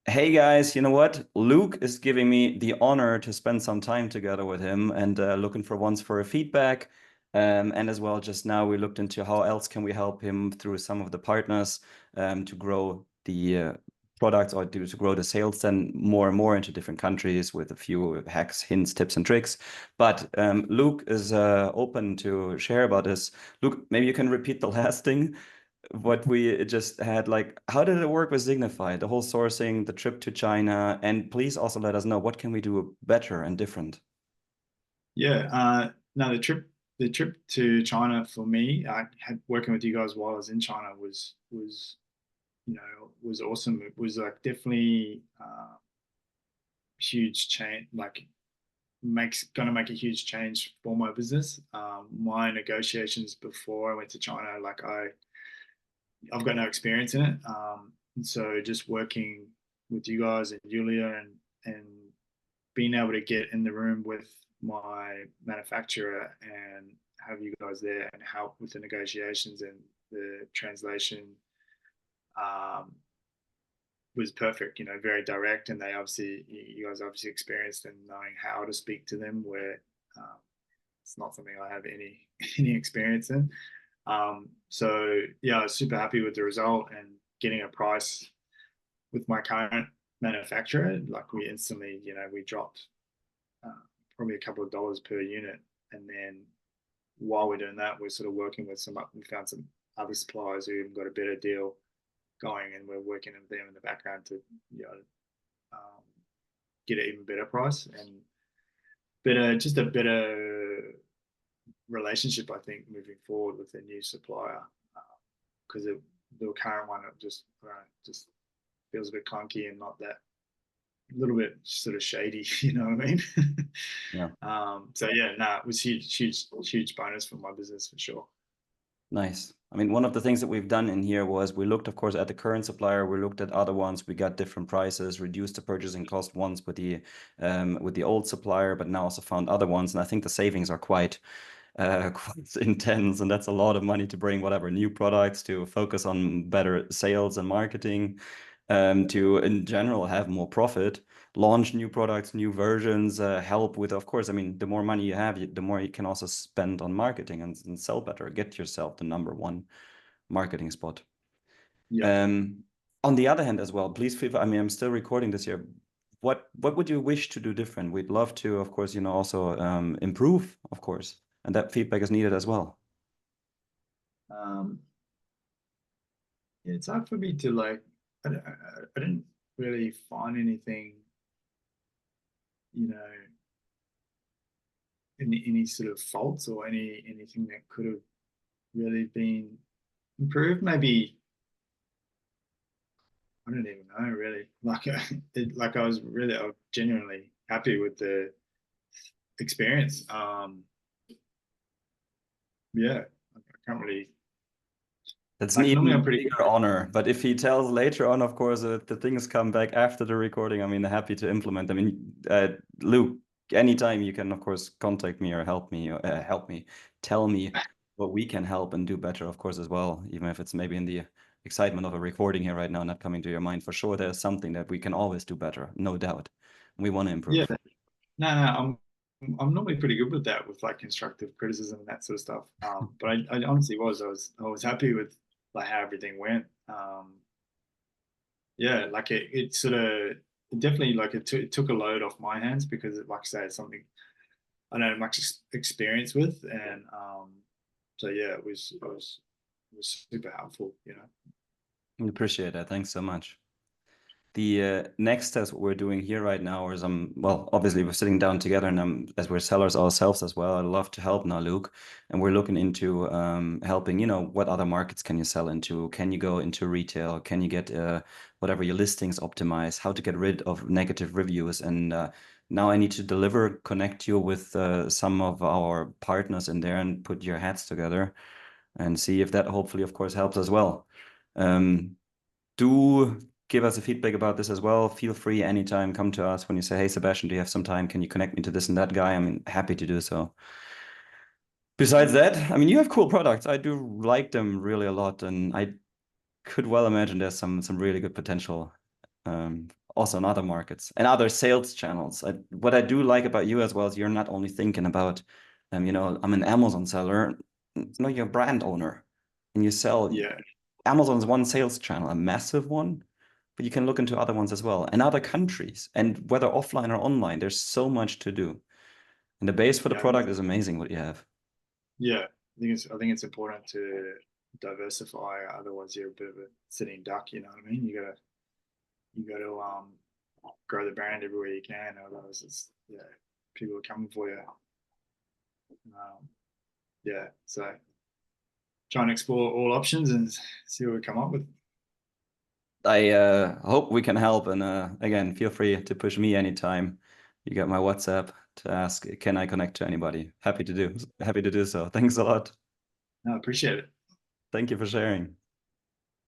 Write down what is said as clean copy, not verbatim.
Hey guys, you know what? Luke is giving me the honor to spend some time together with him and looking for once for a feedback. And as well, just now we looked into how else can we help him through some of the partners to grow the products or to grow the sales then more and more into different countries with a few hacks, hints, tips, and tricks. But Luke is open to share about this. Luke, maybe you can repeat the last thing what we just had, like how did it work with Zignify, the whole sourcing, the trip to China, and please also let us know what can we do better and different. Yeah, no, the trip to China for me, I had working with you guys while I was in China was awesome. It was like definitely huge change, like makes gonna make a huge change for my business. My negotiations before I went to China, like I've got no experience in it. And so just working with you guys and Julia and being able to get in the room with my manufacturer and have you guys there and help with the negotiations and the translation um, was perfect. Very direct, and you guys obviously experienced in knowing how to speak to them. Where it's not something I have any any experience in. So yeah, I was super happy with the result and getting a price with my current manufacturer. Like we instantly, we dropped uh, probably a couple of dollars per unit. And then while we're doing that, we're sort of working with we found some other suppliers who even got a better deal going, and we're working with them in the background to, um, get an even better price and just a better relationship, I think, moving forward with a new supplier. Because the current one, just feels a bit clunky and not that a little bit sort of shady, you know what I mean? Yeah. So yeah, no, it was huge bonus for my business for sure. Nice. I mean, one of the things that we've done in here was we looked, of course, at the current supplier. We looked at other ones. We got different prices, reduced the purchasing cost once with the old supplier, but now also found other ones. And I think the savings are quite quite intense, and that's a lot of money to bring whatever new products to focus on better sales and marketing, to in general have more profit, launch new products, new versions, help with, of course, I mean, the more money you have, the more you can also spend on marketing and sell better, get yourself the #1 marketing spot. Yeah. Um, on the other hand as well, please feel, I mean, I'm still recording this here. What would you wish to do different? We'd love to, of course, also improve, of course, and that feedback is needed as well. Um, yeah, it's hard for me to like. I didn't really find anything, you know, any sort of faults or anything that could have really been improved. Maybe I don't even know really. Like I was genuinely happy with the experience. Yeah, I can't really That's an like normally I'm even pretty bigger honor. But if he tells later on, of course, the things come back after the recording, I mean, happy to implement. I mean, Luke, anytime you can, of course, contact me or help me, tell me what we can help and do better, of course, as well. Even if it's maybe in the excitement of a recording here right now, not coming to your mind, for sure, there's something that we can always do better, no doubt. We want to yeah. improve. No, I'm normally pretty good with that, with like constructive criticism and that sort of stuff. But I honestly I was happy with like how everything went. Yeah, like it sort of definitely like it took a load off my hands because like I say, it's something I don't have much experience with, and so yeah, it was super helpful. We appreciate that. Thanks so much. The next test what we're doing here right now is well, obviously we're sitting down together and as we're sellers ourselves as well, I'd love to help now, Luke. And we're looking into helping, what other markets can you sell into? Can you go into retail? Can you get whatever your listings optimize? How to get rid of negative reviews? And now I need to connect you with some of our partners in there and put your heads together and see if that hopefully, of course, helps as well. Um, do give us a feedback about this as well. Feel free anytime, come to us when you say, hey, Sebastian, do you have some time? Can you connect me to this and that guy? I mean, happy to do so. Besides that, I mean, you have cool products. I do like them really a lot. And I could well imagine there's some really good potential also in other markets and other sales channels. What I do like about you as well is you're not only thinking about, you know, I'm an Amazon seller. No, you're a brand owner and you sell. Yeah, Amazon is one sales channel, a massive one, but you can look into other ones as well and other countries. And whether offline or online, there's so much to do. And the base for the yeah, product is amazing what you have. yeah. I think it's important to diversify. Otherwise, you're a bit of a sitting duck. You know what I mean? You got to grow the brand everywhere you can. Otherwise, it's people are coming for you. Yeah, so try and explore all options and see what we come up with. I hope we can help. And again, feel free to push me anytime. You got my WhatsApp to ask, can I connect to anybody? Happy to do so. Thanks a lot. No, I appreciate it. Thank you for sharing.